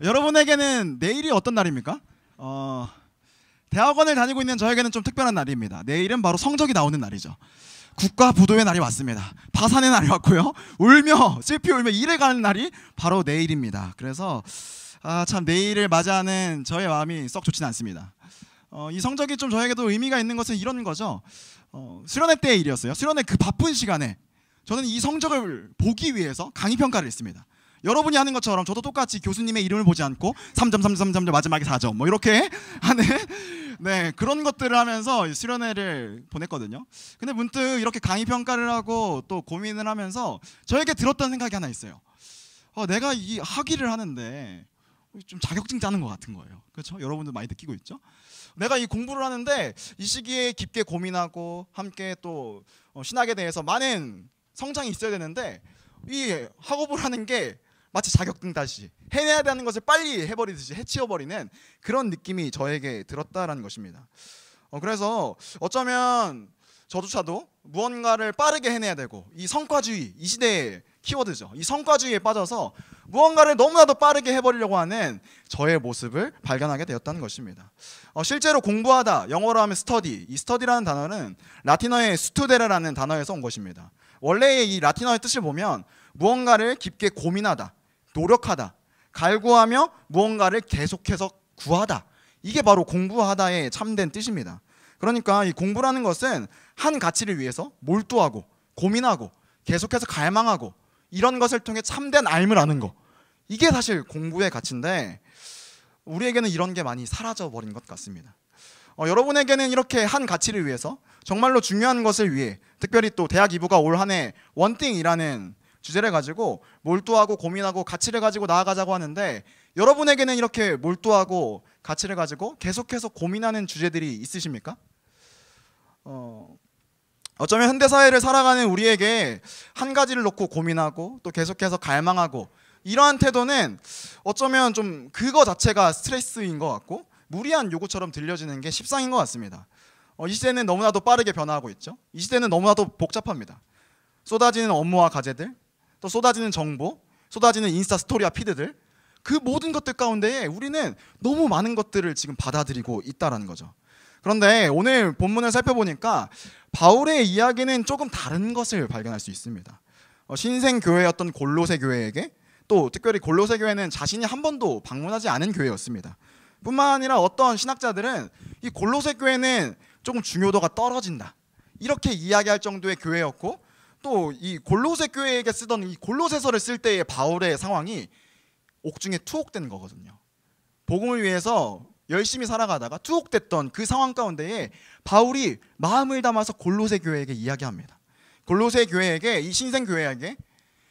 여러분에게는 내일이 어떤 날입니까? 대학원을 다니고 있는 저에게는 좀 특별한 날입니다. 내일은 바로 성적이 나오는 날이죠. 국가부도의 날이 왔습니다. 파산의 날이 왔고요. 울며 슬피 울며 일에 가는 날이 바로 내일입니다. 그래서 참 내일을 맞이하는 저의 마음이 썩 좋지는 않습니다. 이 성적이 좀 저에게도 의미가 있는 것은 이런 거죠. 수련회 때의 일이었어요. 수련회 그 바쁜 시간에 저는 이 성적을 보기 위해서 강의 평가를 했습니다. 여러분이 하는 것처럼 저도 똑같이 교수님의 이름을 보지 않고 3점, 3점, 3점, 마지막에 4점 뭐 이렇게 하는 그런 것들을 하면서 수련회를 보냈거든요. 근데 문득 이렇게 강의 평가를 하고 또 고민을 하면서 저에게 들었던 생각이 하나 있어요. 내가 이 학위를 하는데 좀 자격증 짜는 것 같은 거예요. 그렇죠? 여러분들 많이 느끼고 있죠? 내가 이 공부를 하는데 이 시기에 깊게 고민하고 함께 또 신학에 대해서 많은 성장이 있어야 되는데 이 학업을 하는 게 마치 자격증 따시 해내야 되는 것을 빨리 해버리듯이 해치워버리는 그런 느낌이 저에게 들었다라는 것입니다. 그래서 어쩌면 저조차도 무언가를 빠르게 해내야 되고 이 성과주의, 이 시대의 키워드죠. 이 성과주의에 빠져서 무언가를 너무나도 빠르게 해버리려고 하는 저의 모습을 발견하게 되었다는 것입니다. 실제로 공부하다, 영어로 하면 스터디, 이 스터디라는 단어는 라틴어의 스투데라는 단어에서 온 것입니다. 원래의 이 라틴어의 뜻을 보면 무언가를 깊게 고민하다, 노력하다, 갈구하며 무언가를 계속해서 구하다, 이게 바로 공부하다의 참된 뜻입니다. 그러니까 이 공부라는 것은 한 가치를 위해서 몰두하고 고민하고 계속해서 갈망하고 이런 것을 통해 참된 알을 아는 거, 이게 사실 공부의 가치인데 우리에게는 이런 게 많이 사라져버린 것 같습니다. 여러분에게는 이렇게 한 가치를 위해서 정말로 중요한 것을 위해 특별히 또 대학 2부가 올 한 해 원띵이라는 주제를 가지고 몰두하고 고민하고 가치를 가지고 나아가자고 하는데 여러분에게는 이렇게 몰두하고 가치를 가지고 계속해서 고민하는 주제들이 있으십니까? 어쩌면 현대사회를 살아가는 우리에게 한 가지를 놓고 고민하고 또 계속해서 갈망하고 이러한 태도는 어쩌면 좀 그거 자체가 스트레스인 것 같고 무리한 요구처럼 들려지는 게 십상인 것 같습니다. 이 시대는 너무나도 빠르게 변화하고 있죠. 이 시대는 너무나도 복잡합니다. 쏟아지는 업무와 과제들, 또 쏟아지는 정보, 쏟아지는 인스타 스토리와 피드들, 그 모든 것들 가운데에 우리는 너무 많은 것들을 지금 받아들이고 있다는 거죠. 그런데 오늘 본문을 살펴보니까 바울의 이야기는 조금 다른 것을 발견할 수 있습니다. 신생교회였던 골로새 교회에게, 또 특별히 골로새 교회는 자신이 한 번도 방문하지 않은 교회였습니다. 뿐만 아니라 어떤 신학자들은 이 골로새 교회는 조금 중요도가 떨어진다, 이렇게 이야기할 정도의 교회였고, 또 이 골로새 교회에게 쓰던 이 골로새서를 쓸 때의 바울의 상황이 옥중에 투옥된 거거든요. 복음을 위해서 열심히 살아가다가 투옥됐던 그 상황 가운데에 바울이 마음을 담아서 골로새 교회에게 이야기합니다. 골로새 교회에게, 이 신생교회에게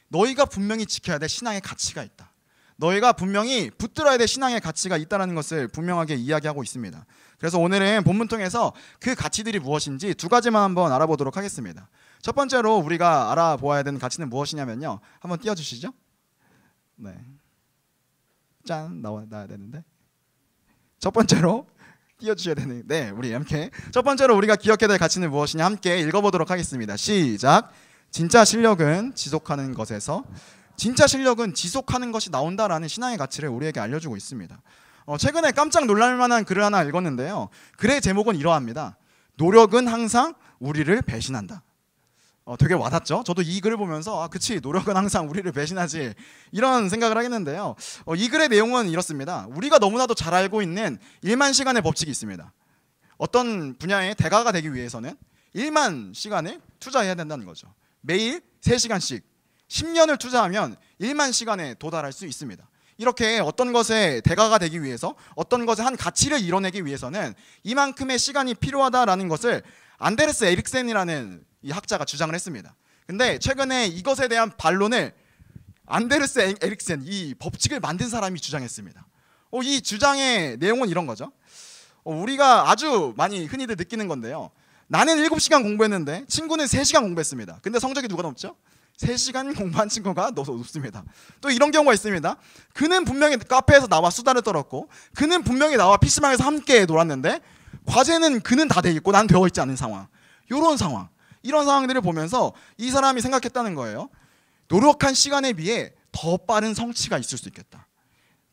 너희가 분명히 지켜야 될 신앙의 가치가 있다, 너희가 분명히 붙들어야 될 신앙의 가치가 있다는 것을 분명하게 이야기하고 있습니다. 그래서 오늘은 본문 통해서 그 가치들이 무엇인지 두 가지만 한번 알아보도록 하겠습니다. 첫 번째로 우리가 알아보아야 되는 가치는 무엇이냐면요, 한번 띄워주시죠. 네, 짠, 나와야 되는데 첫 번째로 띄워주셔야 되는데, 우리 함께 첫 번째로 우리가 기억해야 될 가치는 무엇이냐 함께 읽어보도록 하겠습니다. 시작. 진짜 실력은 지속하는 것에서, 진짜 실력은 지속하는 것이 나온다라는 신앙의 가치를 우리에게 알려주고 있습니다. 최근에 깜짝 놀랄 만한 글을 하나 읽었는데요, 글의 제목은 이러합니다. 노력은 항상 우리를 배신한다. 되게 와닿죠? 저도 이 글을 보면서 그치, 노력은 항상 우리를 배신하지, 이런 생각을 하겠는데요, 이 글의 내용은 이렇습니다. 우리가 너무나도 잘 알고 있는 1만 시간의 법칙이 있습니다. 어떤 분야의 대가가 되기 위해서는 1만 시간을 투자해야 된다는 거죠. 매일 3시간씩 10년을 투자하면 1만 시간에 도달할 수 있습니다. 이렇게 어떤 것에 대가가 되기 위해서, 어떤 것의 한 가치를 이뤄내기 위해서는 이만큼의 시간이 필요하다라는 것을 안데르스 에릭센이라는 이 학자가 주장을 했습니다. 근데 최근에 이것에 대한 반론을 안데르스 에릭센, 이 법칙을 만든 사람이 주장했습니다. 이 주장의 내용은 이런 거죠. 우리가 아주 많이 흔히들 느끼는 건데요, 나는 7시간 공부했는데 친구는 3시간 공부했습니다. 근데 성적이 누가 높죠? 3시간 공부한 친구가 높습니다. 또 이런 경우가 있습니다. 그는 분명히 카페에서 나와 수다를 떨었고, 그는 분명히 나와 PC방에서 함께 놀았는데 과제는 그는 다 돼 있고 난 되어 있지 않은 상황, 이런 상황, 이런 상황들을 보면서 이 사람이 생각했다는 거예요. 노력한 시간에 비해 더 빠른 성취가 있을 수 있겠다.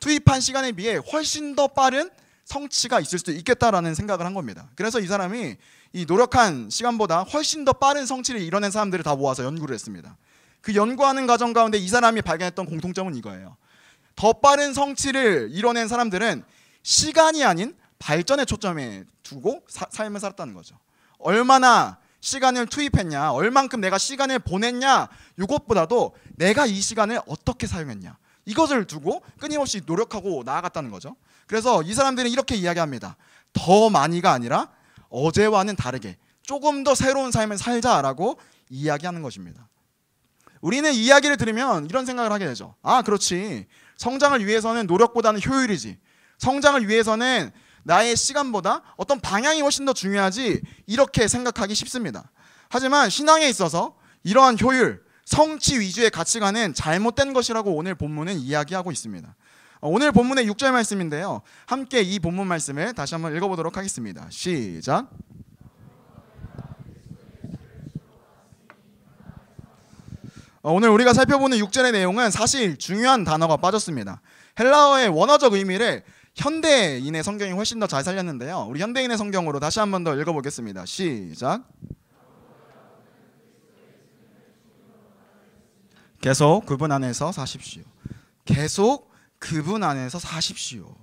투입한 시간에 비해 훨씬 더 빠른 성취가 있을 수도 있겠다라는 생각을 한 겁니다. 그래서 이 사람이 이 노력한 시간보다 훨씬 더 빠른 성취를 이뤄낸 사람들을 다 모아서 연구를 했습니다. 그 연구하는 과정 가운데 이 사람이 발견했던 공통점은 이거예요. 더 빠른 성취를 이뤄낸 사람들은 시간이 아닌 발전에 초점에 두고 삶을 살았다는 거죠. 얼마나 시간을 투입했냐, 얼만큼 내가 시간을 보냈냐, 이것보다도 내가 이 시간을 어떻게 사용했냐, 이것을 두고 끊임없이 노력하고 나아갔다는 거죠. 그래서 이 사람들은 이렇게 이야기합니다. 더 많이가 아니라 어제와는 다르게 조금 더 새로운 삶을 살자라고 이야기하는 것입니다. 우리는 이 이야기를 들으면 이런 생각을 하게 되죠. 아, 그렇지. 성장을 위해서는 노력보다는 효율이지. 성장을 위해서는 나의 시간보다 어떤 방향이 훨씬 더 중요하지, 이렇게 생각하기 쉽습니다. 하지만 신앙에 있어서 이러한 효율, 성취 위주의 가치관은 잘못된 것이라고 오늘 본문은 이야기하고 있습니다. 오늘 본문의 6절 말씀인데요, 함께 이 본문 말씀을 다시 한번 읽어보도록 하겠습니다. 시작. 오늘 우리가 살펴보는 6절의 내용은 사실 중요한 단어가 빠졌습니다. 헬라어의 원어적 의미를 현대인의 성경이 훨씬 더 잘 살렸는데요, 우리 현대인의 성경으로 다시 한번 더 읽어보겠습니다. 시작. 계속 그분 안에서 사십시오. 계속 그분 안에서 사십시오.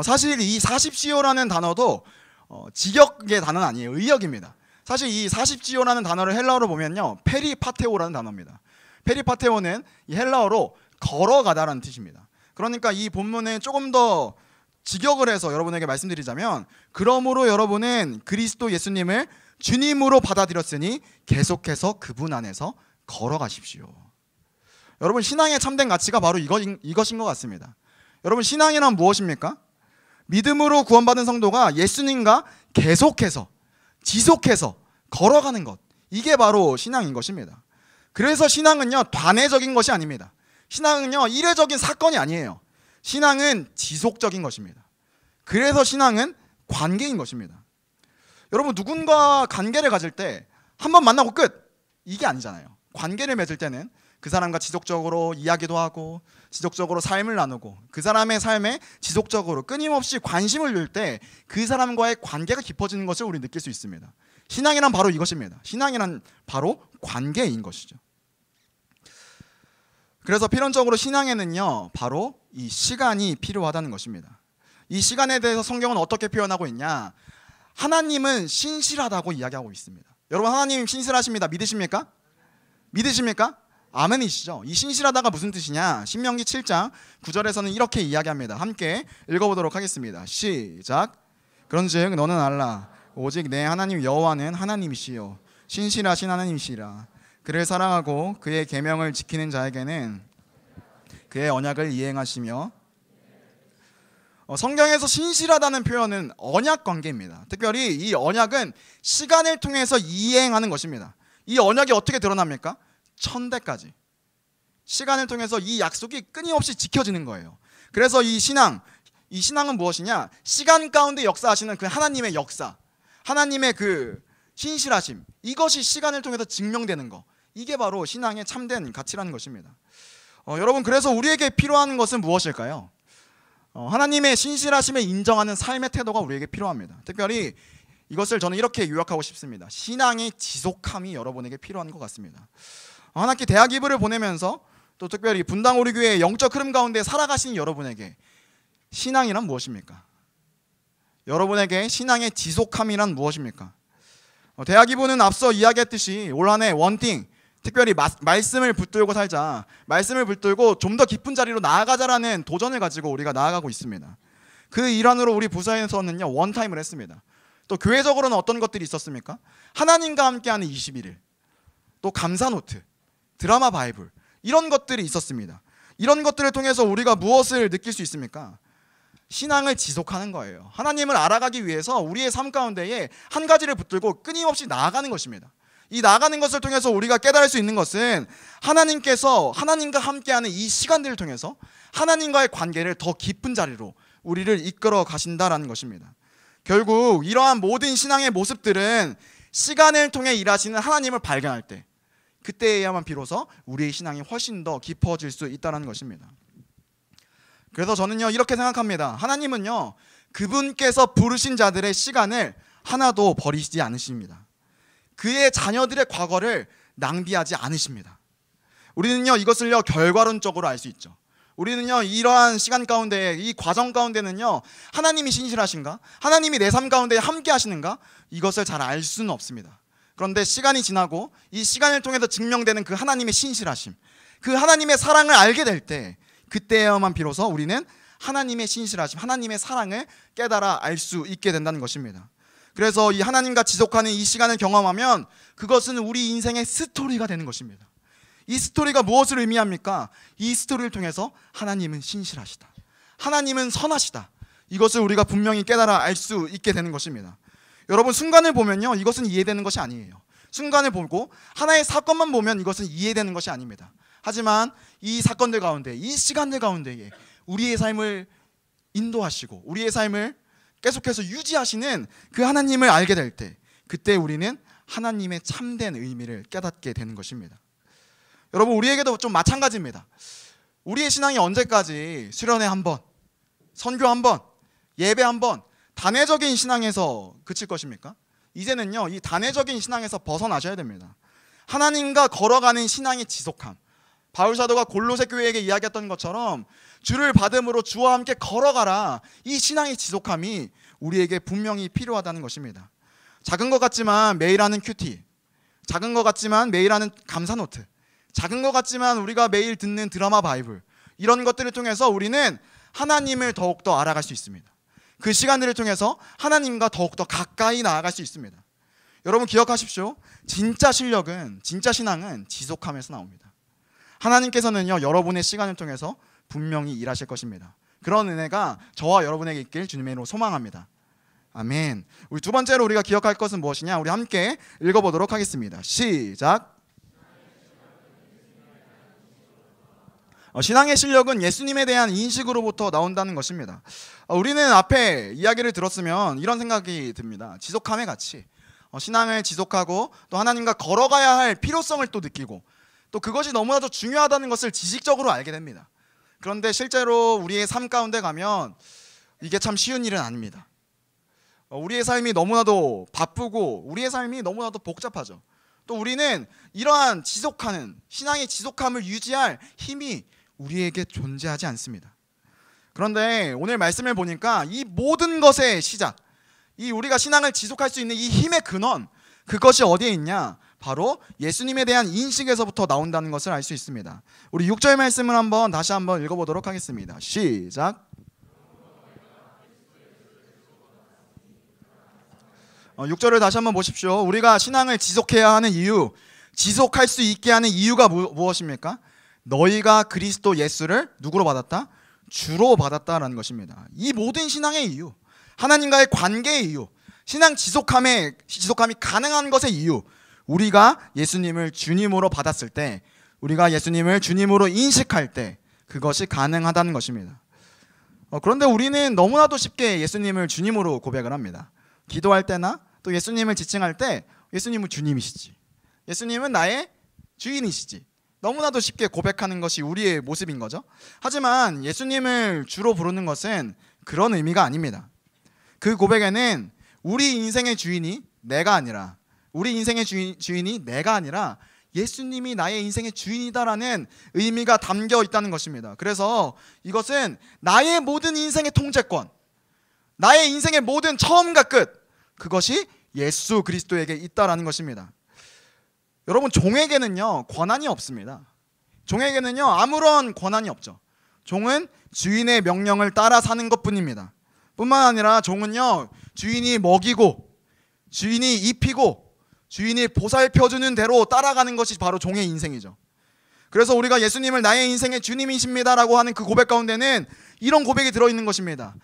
사실 이 사십시오라는 단어도 직역의 단어는 아니에요. 의역입니다. 사실 이 사십시오라는 단어를 헬라어로 보면요, 페리파테오라는 단어입니다. 페리파테오는 이 헬라어로 걸어가다라는 뜻입니다. 그러니까 이 본문에 조금 더 직역을 해서 여러분에게 말씀드리자면, 그러므로 여러분은 그리스도 예수님을 주님으로 받아들였으니 계속해서 그분 안에서 걸어가십시오. 여러분, 신앙의 참된 가치가 바로 이것인 것 같습니다. 여러분, 신앙이란 무엇입니까? 믿음으로 구원받은 성도가 예수님과 계속해서 지속해서 걸어가는 것, 이게 바로 신앙인 것입니다. 그래서 신앙은요, 단회적인 것이 아닙니다. 신앙은요, 일회적인 사건이 아니에요. 신앙은 지속적인 것입니다. 그래서 신앙은 관계인 것입니다. 여러분, 누군가 관계를 가질 때 한 번 만나고 끝, 이게 아니잖아요. 관계를 맺을 때는 그 사람과 지속적으로 이야기도 하고 지속적으로 삶을 나누고 그 사람의 삶에 지속적으로 끊임없이 관심을 줄 때 그 사람과의 관계가 깊어지는 것을 우리 느낄 수 있습니다. 신앙이란 바로 이것입니다. 신앙이란 바로 관계인 것이죠. 그래서 필연적으로 신앙에는요, 바로 이 시간이 필요하다는 것입니다. 이 시간에 대해서 성경은 어떻게 표현하고 있냐? 하나님은 신실하다고 이야기하고 있습니다. 여러분, 하나님 신실하십니다. 믿으십니까? 믿으십니까? 아멘이시죠? 이 신실하다가 무슨 뜻이냐? 신명기 7장 9절에서는 이렇게 이야기합니다. 함께 읽어보도록 하겠습니다. 시작. 그런즉 너는 알라, 오직 내 하나님 여호와는 하나님이시요 신실하신 하나님이시라. 그를 사랑하고 그의 계명을 지키는 자에게는 그의 언약을 이행하시며. 성경에서 신실하다는 표현은 언약 관계입니다. 특별히 이 언약은 시간을 통해서 이행하는 것입니다. 이 언약이 어떻게 드러납니까? 천대까지 시간을 통해서 이 약속이 끊임없이 지켜지는 거예요. 그래서 이 신앙은 무엇이냐? 시간 가운데 역사하시는 그 하나님의 역사, 하나님의 그 신실하심, 이것이 시간을 통해서 증명되는 거, 이게 바로 신앙의 참된 가치라는 것입니다. 여러분, 그래서 우리에게 필요한 것은 무엇일까요? 하나님의 신실하심을 인정하는 삶의 태도가 우리에게 필요합니다. 특별히 이것을 저는 이렇게 요약하고 싶습니다. 신앙의 지속함이 여러분에게 필요한 것 같습니다. 한 학기 대학 이브를 보내면서 또 특별히 분당 우리 교회의 영적 흐름 가운데 살아가신 여러분에게 신앙이란 무엇입니까? 여러분에게 신앙의 지속함이란 무엇입니까? 대학 이브는 앞서 이야기했듯이 올 한 해 원팅, 특별히 말씀을 붙들고 살자, 말씀을 붙들고 좀 더 깊은 자리로 나아가자라는 도전을 가지고 우리가 나아가고 있습니다. 그 일환으로 우리 부서에서는요, 원타임을 했습니다. 또 교회적으로는 어떤 것들이 있었습니까? 하나님과 함께하는 21일, 또 감사 노트, 드라마 바이블, 이런 것들이 있었습니다. 이런 것들을 통해서 우리가 무엇을 느낄 수 있습니까? 신앙을 지속하는 거예요. 하나님을 알아가기 위해서 우리의 삶 가운데에 한 가지를 붙들고 끊임없이 나아가는 것입니다. 이 나아가는 것을 통해서 우리가 깨달을 수 있는 것은 하나님께서 하나님과 함께하는 이 시간들을 통해서 하나님과의 관계를 더 깊은 자리로 우리를 이끌어 가신다라는 것입니다. 결국 이러한 모든 신앙의 모습들은 시간을 통해 일하시는 하나님을 발견할 때, 그때에야만 비로소 우리의 신앙이 훨씬 더 깊어질 수 있다는 것입니다. 그래서 저는요 이렇게 생각합니다. 하나님은요 그분께서 부르신 자들의 시간을 하나도 버리시지 않으십니다. 그의 자녀들의 과거를 낭비하지 않으십니다. 우리는요 이것을요 결과론적으로 알 수 있죠. 우리는요 이러한 시간 가운데, 이 과정 가운데는요 하나님이 신실하신가, 하나님이 내 삶 가운데 함께 하시는가, 이것을 잘 알 수는 없습니다. 그런데 시간이 지나고 이 시간을 통해서 증명되는 그 하나님의 신실하심, 그 하나님의 사랑을 알게 될 때, 그때야만 비로소 우리는 하나님의 신실하심, 하나님의 사랑을 깨달아 알 수 있게 된다는 것입니다. 그래서 이 하나님과 지속하는 이 시간을 경험하면 그것은 우리 인생의 스토리가 되는 것입니다. 이 스토리가 무엇을 의미합니까? 이 스토리를 통해서 하나님은 신실하시다, 하나님은 선하시다, 이것을 우리가 분명히 깨달아 알 수 있게 되는 것입니다. 여러분, 순간을 보면요 이것은 이해되는 것이 아니에요. 순간을 보고 하나의 사건만 보면 이것은 이해되는 것이 아닙니다. 하지만 이 사건들 가운데, 이 시간들 가운데에 우리의 삶을 인도하시고 우리의 삶을 계속해서 유지하시는 그 하나님을 알게 될 때, 그때 우리는 하나님의 참된 의미를 깨닫게 되는 것입니다. 여러분, 우리에게도 좀 마찬가지입니다. 우리의 신앙이 언제까지 수련회 한 번, 선교 한 번, 예배 한 번, 단회적인 신앙에서 그칠 것입니까? 이제는요 이 단회적인 신앙에서 벗어나셔야 됩니다. 하나님과 걸어가는 신앙의 지속함, 바울 사도가 골로새 교회에게 이야기했던 것처럼 주를 받음으로 주와 함께 걸어가라, 이 신앙의 지속함이 우리에게 분명히 필요하다는 것입니다. 작은 것 같지만 매일 하는 큐티, 작은 것 같지만 매일 하는 감사노트, 작은 것 같지만 우리가 매일 듣는 드라마 바이블, 이런 것들을 통해서 우리는 하나님을 더욱더 알아갈 수 있습니다. 그 시간들을 통해서 하나님과 더욱더 가까이 나아갈 수 있습니다. 여러분 기억하십시오. 진짜 실력은, 진짜 신앙은 지속함에서 나옵니다. 하나님께서는요 여러분의 시간을 통해서 분명히 일하실 것입니다. 그런 은혜가 저와 여러분에게 있길 주님의 이름으로 소망합니다. 아멘. 우리 두 번째로 우리가 기억할 것은 무엇이냐, 우리 함께 읽어보도록 하겠습니다. 시작. 신앙의 실력은 예수님에 대한 인식으로부터 나온다는 것입니다. 우리는 앞에 이야기를 들었으면 이런 생각이 듭니다. 지속함의 가치, 신앙을 지속하고 또 하나님과 걸어가야 할 필요성을 또 느끼고, 또 그것이 너무나도 중요하다는 것을 지식적으로 알게 됩니다. 그런데 실제로 우리의 삶 가운데 가면 이게 참 쉬운 일은 아닙니다. 우리의 삶이 너무나도 바쁘고 우리의 삶이 너무나도 복잡하죠. 또 우리는 이러한 지속하는, 신앙의 지속함을 유지할 힘이 우리에게 존재하지 않습니다. 그런데 오늘 말씀을 보니까 이 모든 것의 시작, 이 우리가 신앙을 지속할 수 있는 이 힘의 근원, 그것이 어디에 있냐? 바로 예수님에 대한 인식에서부터 나온다는 것을 알 수 있습니다. 우리 6절 말씀을 다시 한번 읽어보도록 하겠습니다. 시작. 6절을 다시 한번 보십시오. 우리가 신앙을 지속해야 하는 이유, 지속할 수 있게 하는 이유가 무엇입니까? 너희가 그리스도 예수를 누구로 받았다? 주로 받았다라는 것입니다. 이 모든 신앙의 이유, 하나님과의 관계의 이유, 신앙 지속함이 가능한 것의 이유, 우리가 예수님을 주님으로 받았을 때, 우리가 예수님을 주님으로 인식할 때 그것이 가능하다는 것입니다. 그런데 우리는 너무나도 쉽게 예수님을 주님으로 고백을 합니다. 기도할 때나 또 예수님을 지칭할 때 예수님은 주님이시지, 예수님은 나의 주인이시지, 너무나도 쉽게 고백하는 것이 우리의 모습인 거죠. 하지만 예수님을 주로 부르는 것은 그런 의미가 아닙니다. 그 고백에는 우리 인생의 주인이 내가 아니라, 우리 인생의 주인이 내가 아니라 예수님이 나의 인생의 주인이다라는 의미가 담겨 있다는 것입니다. 그래서 이것은 나의 모든 인생의 통제권, 나의 인생의 모든 처음과 끝, 그것이 예수 그리스도에게 있다라는 것입니다. 여러분, 종에게는요 권한이 없습니다. 종에게는요 아무런 권한이 없죠. 종은 주인의 명령을 따라 사는 것뿐입니다. 뿐만 아니라 종은요 주인이 먹이고 주인이 입히고 주인이 보살펴주는 대로 따라가는 것이 바로 종의 인생이죠. 그래서 우리가 예수님을 나의 인생의 주님이십니다라고 하는 그 고백 가운데는 이런 고백이 들어있는 것입니다.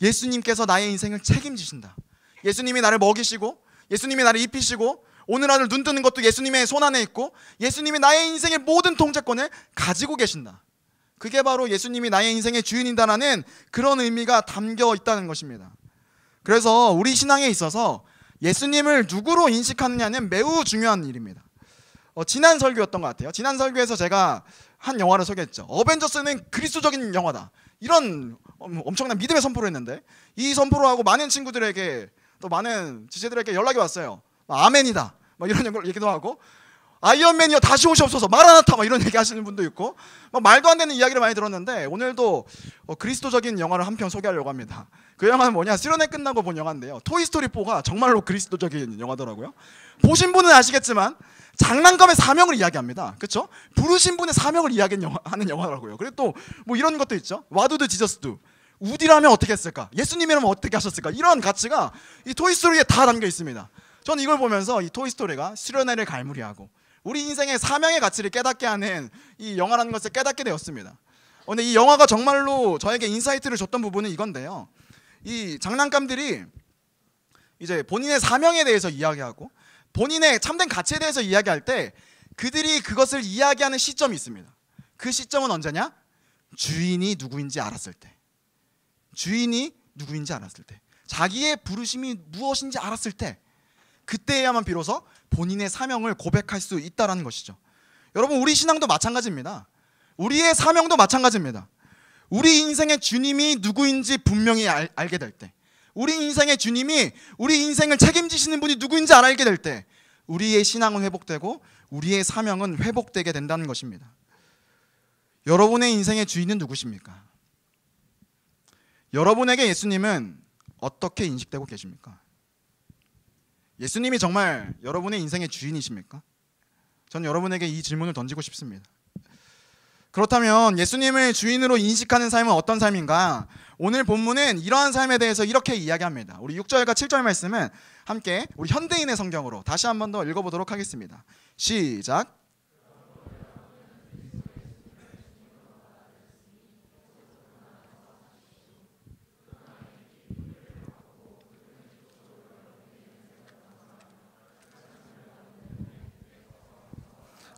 예수님께서 나의 인생을 책임지신다. 예수님이 나를 먹이시고 예수님이 나를 입히시고 오늘 하늘 눈 뜨는 것도 예수님의 손 안에 있고 예수님이 나의 인생의 모든 통제권을 가지고 계신다. 그게 바로 예수님이 나의 인생의 주인이다라는 그런 의미가 담겨 있다는 것입니다. 그래서 우리 신앙에 있어서 예수님을 누구로 인식하느냐는 매우 중요한 일입니다. 지난 설교였던 것 같아요. 지난 설교에서 제가 한 영화를 소개했죠. 어벤져스는 그리스도적인 영화다. 이런 엄청난 믿음의 선포를 했는데, 이 선포를 하고 많은 친구들에게 또 많은 지체들에게 연락이 왔어요. 아멘이다 막 이런 얘기도 하고, 아이언맨이여 다시 오시옵소서, 마라나타 막 이런 얘기 하시는 분도 있고, 막 말도 안 되는 이야기를 많이 들었는데, 오늘도 그리스도적인 영화를 한 편 소개하려고 합니다. 그 영화는 뭐냐, 수련회 끝나고 본 영화인데요, 토이스토리 4가 정말로 그리스도적인 영화더라고요. 보신 분은 아시겠지만 장난감의 사명을 이야기합니다. 그렇죠? 부르신 분의 사명을 이야기하는 영화더라고요. 그리고 또 뭐 이런 것도 있죠. What did Jesus do? 우디라면 어떻게 했을까? 예수님이라면 어떻게 하셨을까? 이런 가치가 이 토이스토리에 다 담겨 있습니다. 저는 이걸 보면서 이 토이스토리가 수련회를 갈무리하고 우리 인생의 사명의 가치를 깨닫게 하는 이 영화라는 것을 깨닫게 되었습니다. 근데 이 영화가 정말로 저에게 인사이트를 줬던 부분은 이건데요, 이 장난감들이 이제 본인의 사명에 대해서 이야기하고 본인의 참된 가치에 대해서 이야기할 때 그들이 그것을 이야기하는 시점이 있습니다. 그 시점은 언제냐? 주인이 누구인지 알았을 때. 주인이 누구인지 알았을 때, 자기의 부르심이 무엇인지 알았을 때, 그때야만 비로소 본인의 사명을 고백할 수 있다는 것이죠. 여러분, 우리 신앙도 마찬가지입니다. 우리의 사명도 마찬가지입니다. 우리 인생의 주님이 누구인지 분명히 알게 될 때, 우리 인생의 주님이 우리 인생을 책임지시는 분이 누구인지 알게 될 때, 우리의 신앙은 회복되고 우리의 사명은 회복되게 된다는 것입니다. 여러분의 인생의 주인은 누구십니까? 여러분에게 예수님은 어떻게 인식되고 계십니까? 예수님이 정말 여러분의 인생의 주인이십니까? 전 여러분에게 이 질문을 던지고 싶습니다. 그렇다면 예수님을 주인으로 인식하는 삶은 어떤 삶인가? 오늘 본문은 이러한 삶에 대해서 이렇게 이야기합니다. 우리 6절과 7절 말씀은 함께 우리 현대인의 성경으로 다시 한 번 더 읽어보도록 하겠습니다. 시작.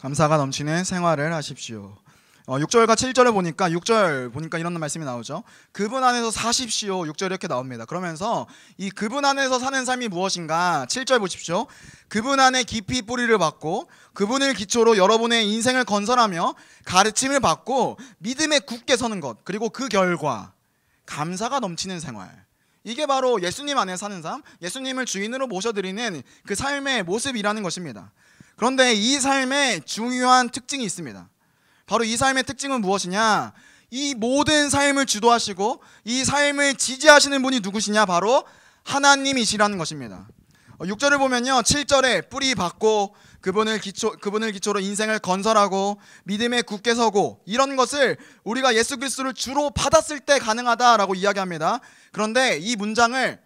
감사가 넘치는 생활을 하십시오. 6절과 7절을 보니까 6절 보니까 이런 말씀이 나오죠. 그분 안에서 사십시오. 6절 이렇게 나옵니다. 그러면서 이 그분 안에서 사는 삶이 무엇인가? 7절 보십시오. 그분 안에 깊이 뿌리를 받고 그분을 기초로 여러분의 인생을 건설하며 가르침을 받고 믿음에 굳게 서는 것, 그리고 그 결과 감사가 넘치는 생활. 이게 바로 예수님 안에 사는 삶, 예수님을 주인으로 모셔드리는 그 삶의 모습이라는 것입니다. 그런데 이 삶에 중요한 특징이 있습니다. 바로 이 삶의 특징은 무엇이냐? 이 모든 삶을 주도하시고 이 삶을 지지하시는 분이 누구시냐? 바로 하나님이시라는 것입니다. 6절을 보면요, 7절에 뿌리 받고 그분을 기초로 인생을 건설하고 믿음에 굳게 서고, 이런 것을 우리가 예수 그리스도를 주로 받았을 때 가능하다라고 이야기합니다. 그런데 이 문장을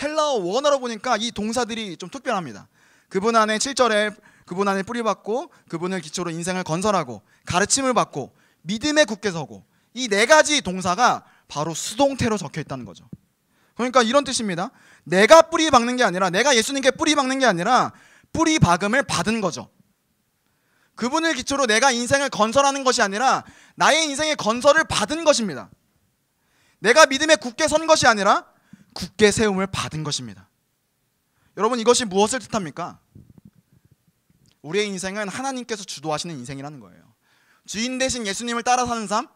헬라어 원어로 보니까 이 동사들이 좀 특별합니다. 그분 안에 7절에 그분 안에 뿌리 받고 그분을 기초로 인생을 건설하고 가르침을 받고 믿음에 굳게 서고, 이 네 가지 동사가 바로 수동태로 적혀 있다는 거죠. 그러니까 이런 뜻입니다. 내가 뿌리 박는 게 아니라, 내가 예수님께 뿌리 박는 게 아니라 뿌리 박음을 받은 거죠. 그분을 기초로 내가 인생을 건설하는 것이 아니라 나의 인생의 건설을 받은 것입니다. 내가 믿음에 굳게 선 것이 아니라 굳게 세움을 받은 것입니다. 여러분, 이것이 무엇을 뜻합니까? 우리의 인생은 하나님께서 주도하시는 인생이라는 거예요. 주인 대신 예수님을 따라 사는 삶,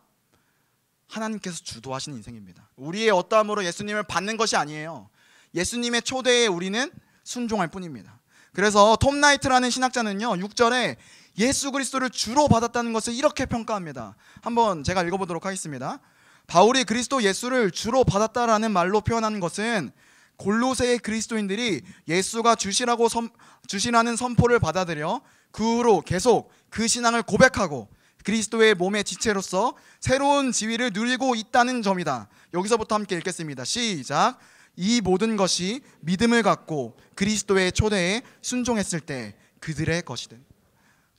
하나님께서 주도하시는 인생입니다. 우리의 어떠함으로 예수님을 받는 것이 아니에요. 예수님의 초대에 우리는 순종할 뿐입니다. 그래서 톰 나이트라는 신학자는요, 6절에 예수 그리스도를 주로 받았다는 것을 이렇게 평가합니다. 한번 제가 읽어보도록 하겠습니다. 바울이 그리스도 예수를 주로 받았다라는 말로 표현하는 것은 골로새의 그리스도인들이 예수가 주시라는 선포를 받아들여 그 후로 계속 그 신앙을 고백하고 그리스도의 몸의 지체로서 새로운 지위를 누리고 있다는 점이다. 여기서부터 함께 읽겠습니다. 시작. 이 모든 것이 믿음을 갖고 그리스도의 초대에 순종했을 때 그들의 것이 된,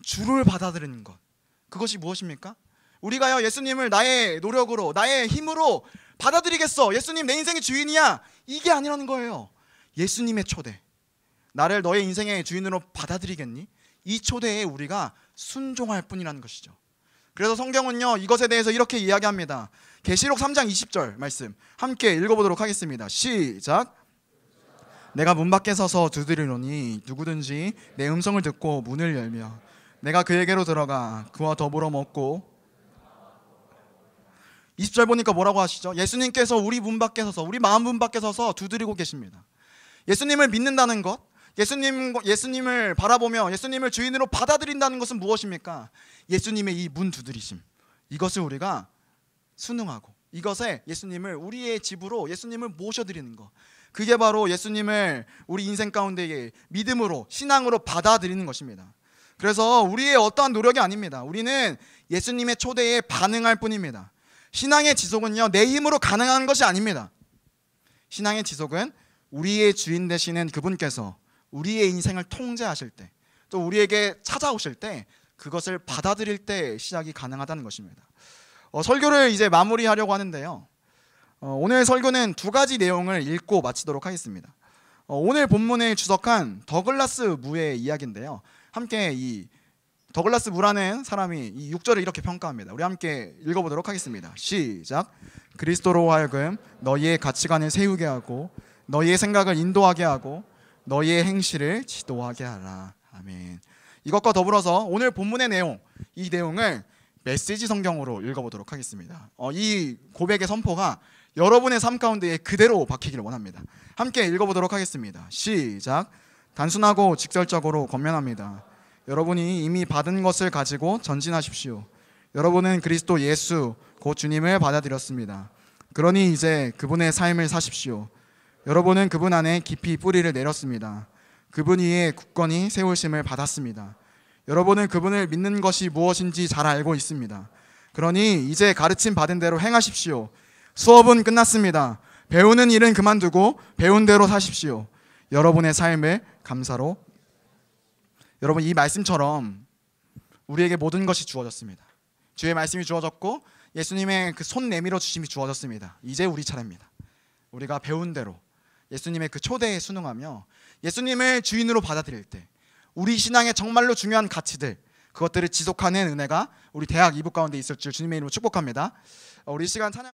주를 받아들이는 것, 그것이 무엇입니까? 우리가요, 예수님을 나의 노력으로 나의 힘으로 받아들이겠어, 예수님 내 인생의 주인이야, 이게 아니라는 거예요. 예수님의 초대, 나를 너의 인생의 주인으로 받아들이겠니? 이 초대에 우리가 순종할 뿐이라는 것이죠. 그래서 성경은요, 이것에 대해서 이렇게 이야기합니다. 계시록 3장 20절 말씀 함께 읽어보도록 하겠습니다. 시작. 내가 문 밖에 서서 두드리노니 누구든지 내 음성을 듣고 문을 열며 내가 그에게로 들어가 그와 더불어 먹고, 20절 보니까 뭐라고 하시죠? 예수님께서 우리 문 밖에 서서, 우리 마음 문 밖에 서서 두드리고 계십니다. 예수님을 믿는다는 것, 예수님을 바라보며 예수님을 주인으로 받아들인다는 것은 무엇입니까? 예수님의 이 문 두드리심, 이것을 우리가 순응하고 이것에 예수님을 우리의 집으로 예수님을 모셔드리는 것, 그게 바로 예수님을 우리 인생 가운데에 믿음으로, 신앙으로 받아들이는 것입니다. 그래서 우리의 어떠한 노력이 아닙니다. 우리는 예수님의 초대에 반응할 뿐입니다. 신앙의 지속은요, 내 힘으로 가능한 것이 아닙니다. 신앙의 지속은 우리의 주인 되시는 그분께서 우리의 인생을 통제하실 때, 또 우리에게 찾아오실 때, 그것을 받아들일 때 시작이 가능하다는 것입니다. 설교를 이제 마무리하려고 하는데요, 오늘 설교는 두 가지 내용을 읽고 마치도록 하겠습니다. 오늘 본문에 주석한 더글라스 무의 이야기인데요, 함께 이 더글라스 무라는 사람이 이 6절을 이렇게 평가합니다. 우리 함께 읽어보도록 하겠습니다. 시작. 그리스도로 하여금 너희의 가치관을 세우게 하고 너희의 생각을 인도하게 하고 너희의 행실을 지도하게 하라. 아멘. 이것과 더불어서 오늘 본문의 내용, 이 내용을 메시지 성경으로 읽어보도록 하겠습니다. 이 고백의 선포가 여러분의 삶 가운데에 그대로 박히기를 원합니다. 함께 읽어보도록 하겠습니다. 시작. 단순하고 직설적으로 권면합니다. 여러분이 이미 받은 것을 가지고 전진하십시오. 여러분은 그리스도 예수 곧 주님을 받아들였습니다. 그러니 이제 그분의 삶을 사십시오. 여러분은 그분 안에 깊이 뿌리를 내렸습니다. 그분 위에 굳건히 세우심을 받았습니다. 여러분은 그분을 믿는 것이 무엇인지 잘 알고 있습니다. 그러니 이제 가르침 받은 대로 행하십시오. 수업은 끝났습니다. 배우는 일은 그만두고 배운 대로 사십시오. 여러분의 삶을 감사로. 여러분, 이 말씀처럼 우리에게 모든 것이 주어졌습니다. 주의 말씀이 주어졌고 예수님의 그 손 내밀어 주심이 주어졌습니다. 이제 우리 차례입니다. 우리가 배운 대로 예수님의 그 초대에 순응하며 예수님을 주인으로 받아들일 때 우리 신앙의 정말로 중요한 가치들, 그것들을 지속하는 은혜가 우리 대학 2부 가운데 있을 줄 주님의 이름으로 축복합니다. 우리 시간 찬양